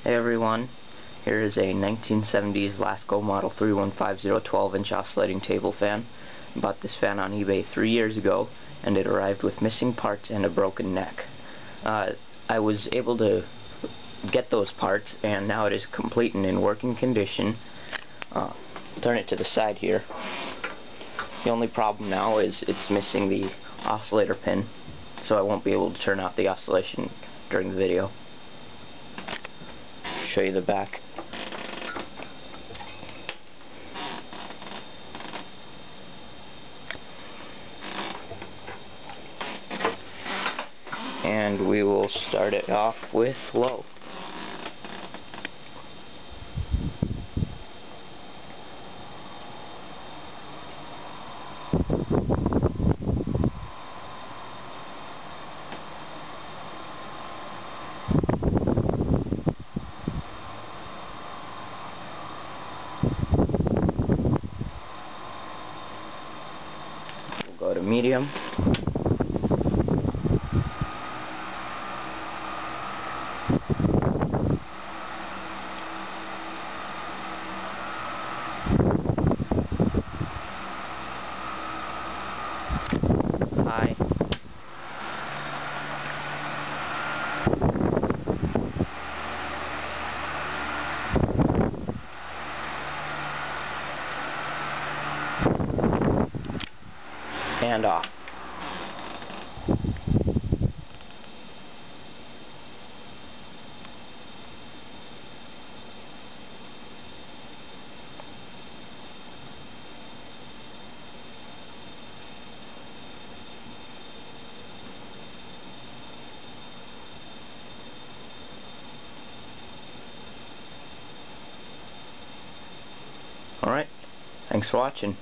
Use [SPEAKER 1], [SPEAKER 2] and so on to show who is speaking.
[SPEAKER 1] Hey everyone, here is a 1970's Lasko model 315 12-inch oscillating table fan. I bought this fan on eBay 3 years ago, and it arrived with missing parts and a broken neck. I was able to get those parts, and now it is complete and in working condition. Turn it to the side here. The only problem now is it's missing the oscillator pin, so I won't be able to turn out the oscillation during the video. Show you the back. And we will start it off with low. We'll go to medium. High. And off. Alright, thanks for watching.